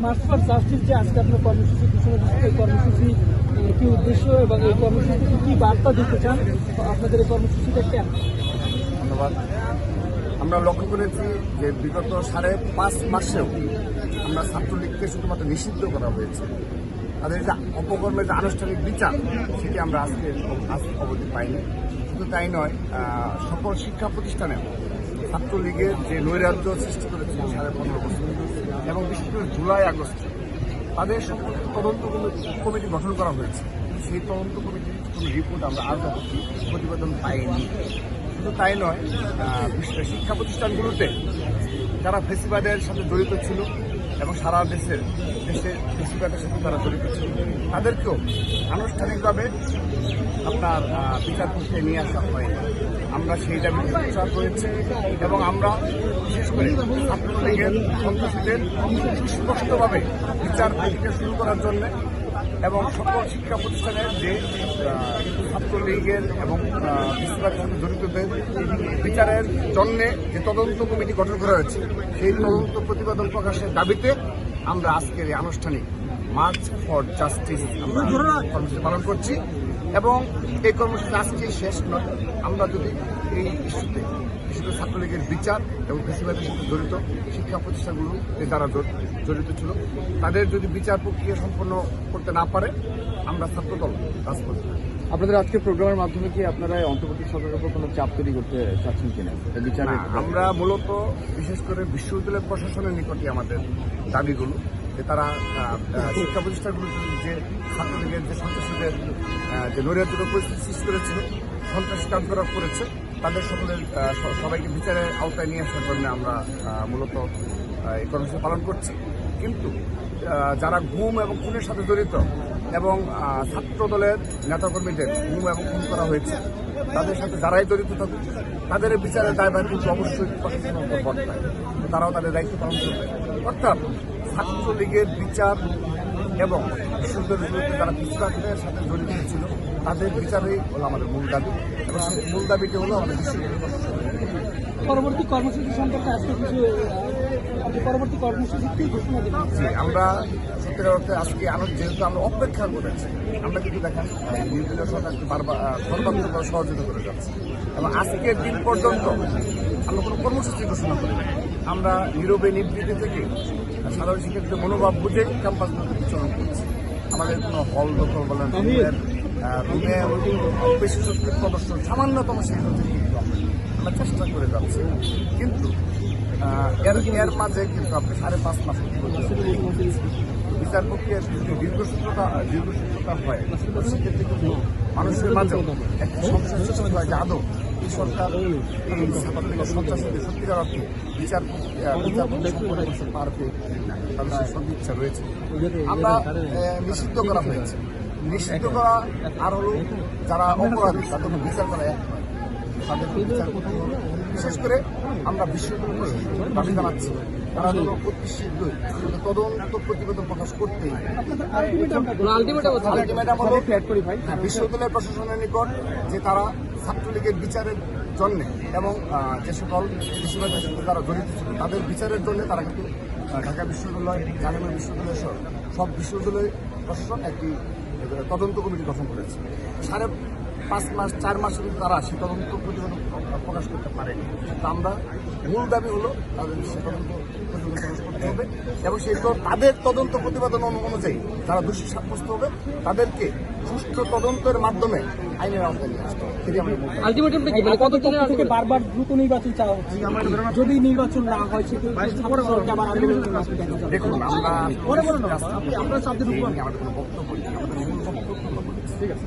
March for justice যে আজকে আপনার কর্মসূচি ঘোষণা দিচ্ছে, এই কর্মসূচি কি উদ্দেশ্য এবং এই কর্মসূচিতে কি বার্তা দিতে চান? আপনাদের এই কর্মসূচিটা কেন? ধন্যবাদ। আমরা লক্ষ্য করেছি যে বিগত 5.5 মাসেও আমরা ছাত্রলীগকে শুধুমাত্র নিষিদ্ধ করা হয়েছে। তাদের যে অপকর্মের যে আনুষ্ঠানিক বিচার সেটি আমরা আজকে অবধি পাইনি। শুধু তাই নয়, সকল শিক্ষা প্রতিষ্ঠানে ছাত্রলীগের যে নৈরাজ্য সৃষ্টি করেছে 15.5 বছর এবং বিশেষ করে জুলাই আগস্ট তাদের সম্পর্কে তদন্ত কমিটি গঠন করা হয়েছে। সেই তদন্ত কমিটির কোনো রিপোর্ট আমরা আজ অবধি প্রতিবেদন পাইনি। শুধু তাই নয়, শিক্ষা প্রতিষ্ঠানগুলোতে যারা ফেসিবাদের সাথে জড়িত ছিল এবং সারা দেশে ফেসিবাদের সাথে যারা জড়িত ছিল তাদেরকেও আনুষ্ঠানিকভাবে আপনার বিচার প্রক্রিয়ায় নিয়ে আসা হয়। আমরা সেই দাবি প্রচার করেছি এবং আমরা বিশেষ করে ছাত্রলীগের সন্ত্রাসীদের সুস্পষ্টভাবে বিচার প্রক্রিয়া শুরু করার জন্য এবং সকল শিক্ষা প্রতিষ্ঠানের যে ছাত্রলীগের এবং ফেসিবাদের সাথে জড়িতদের বিচারের জন্য যে তদন্ত কমিটি গঠন করা হয়েছে সেই তদন্ত প্রতিবেদন প্রকাশের দাবিতে আমরা আজকের এই আনুষ্ঠানিক মার্চ ফর জাস্টিস আমরা কর্মসূচি পালন করছি। এবং এই কর্মসূচি আজকেই শেষ নয়। আমরা যদি এই ইস্যুতে বিশেষ ছাত্রলীগের বিচার এবং ফেসিবাদের সাথে জড়িত শিক্ষা প্রতিষ্ঠানগুলো যারা জড়িত ছিল তাদের যদি বিচার প্রক্রিয়া সম্পন্ন করতে না পারে আমরা ছাত্রদল কাজ করব। আপনাদের আজকে প্রোগ্রামের মাধ্যমে কি আপনারা অন্তর্বর্তী সরকারের উপর কোনো চাপ তৈরি করতে চাচ্ছেন কিনা বিচারে? আমরা মূলত বিশেষ করে বিশ্ববিদ্যালয় প্রশাসনের নিকটে আমাদের দাবিগুলো যে তারা শিক্ষা প্রতিষ্ঠানগুলোতে যে ছাত্রলীগের যে সন্ত্রাসীদের যে নৈরাজ্য পরিস্থিতি সৃষ্টি করেছিল, সন্ত্রাসী কার্যকলাপ করেছে, তাদের সবাইকে বিচারের আওতায় নিয়ে আসার জন্য আমরা মূলত এই কর্মসূচি পালন করছি। কিন্তু যারা গুম এবং খুনের সাথে জড়িত এবং ছাত্র দলের নেতাকর্মীদের গুম এবং খুন করা হয়েছে তাদের সাথে যারাই জড়িত থাকুক তাদের বিচারের দায়ভার কিন্তু অবশ্যই প্রশাসনের উপর বর্তায়। তারাও তাদের দায়িত্ব পালন করবে। অর্থাৎ ছাত্রলীগের বিচার এবং বিশ্ববিদ্যালয়গুলোতে যারা ফেসিবাদের সাথে জড়িত ছিল তাদের বিচারেই হলো আমাদের মূল দাবি এবং সেই মূল দাবিটি হলো আমাদের বিশ্ববিদ্যালয় পরবর্তী কর্মসূচি সম্পর্কে আজকে কিছু পরবর্তী কর্মসূচি কি ঘোষণা দিন? আমরা সত্যিকার অর্থে আজকে যেহেতু আমরা অপেক্ষা করেছি, আমরা কিন্তু দেখেন নির্বাচন সরকারকে সর্বাত্মক সহযোগিতা করে যাচ্ছি এবং আজকের দিন পর্যন্ত আমরা কোনো কর্মসূচি ঘোষণা করি। আমরা নীরবে নিবৃত্তি থেকে সাধারণ শিক্ষার্থীদের মনোভাব বুঝে ক্যাম্পাসগুলোতে বিচরণ করছি। আমাদের কোনো হল দখল বলেন রুমে বেশি শক্তির প্রদর্শন সামান্যতম সেই কিন্তু আমরা চেষ্টা করে যাচ্ছি। কিন্তু এর মাঝে কিন্তু আপনি 5.5 মাস বিচার প্রক্রিয়ার যদি দীর্ঘসূত্রতা হয় সেক্ষেত্রে কিন্তু মানুষের মাঝেও একটা সমস্যার সৃষ্টি হয় যে আদৌ এই সরকার সন্ত্রাসীদের সত্যিকার অর্থে বিচার পারবে তাদের সদিচ্ছা রয়েছে। আমরা নিষিদ্ধ করা হয়েছে। নিষিদ্ধ করা আর হলো যারা অপরাধী তাদের বিচার করা তাদের বিচার করতে হবে। বিশেষ করে আমরা বিশ্ববিদ্যালয় দাবি জানাচ্ছি তারা যেন অতি শীঘ্রই তদন্ত প্রতিবেদন প্রকাশ করতেই বিশ্ববিদ্যালয় প্রশাসনের নিকট যে তারা ছাত্রলীগের বিচারের জন্য এবং যে সকল বিশ্ববিদ্যালয়ের সাথে তারা জড়িত ছিল তাদের বিচারের জন্য তারা কিন্তু ঢাকা বিশ্ববিদ্যালয়, জাহাঙ্গীরনগর বিশ্ববিদ্যালয় সহ সব বিশ্ববিদ্যালয় প্রশাসন একটি তদন্ত কমিটি গঠন করেছে। 4 মাস কিন্তু তারা সে তদন্ত প্রতিবেদন প্রকাশ করতে পারেনি। আমরা মূল দাবি হলো তাদের সে তদন্ত প্রতিবেদন প্রকাশ করতে হবে এবং সেই তাদের তদন্ত প্রতিবেদন অনুযায়ী যারা দোষী সাব্যস্ত হবে তাদেরকে সুষ্ঠু তদন্তের মাধ্যমে আইনের আওতায় নিয়ে আসতে হবে। আলটিমেটামটা কি মানে কতদিন থেকে বারবার দ্রুত নির্বাচন চাওয়া হচ্ছে? যদি নির্বাচন না হয় দেখুন আমরা সাবজেক্ট উপর আমাদের কোনো বক্তব্য নেই। আমাদের মূল বক্তব্য ঠিক আছে।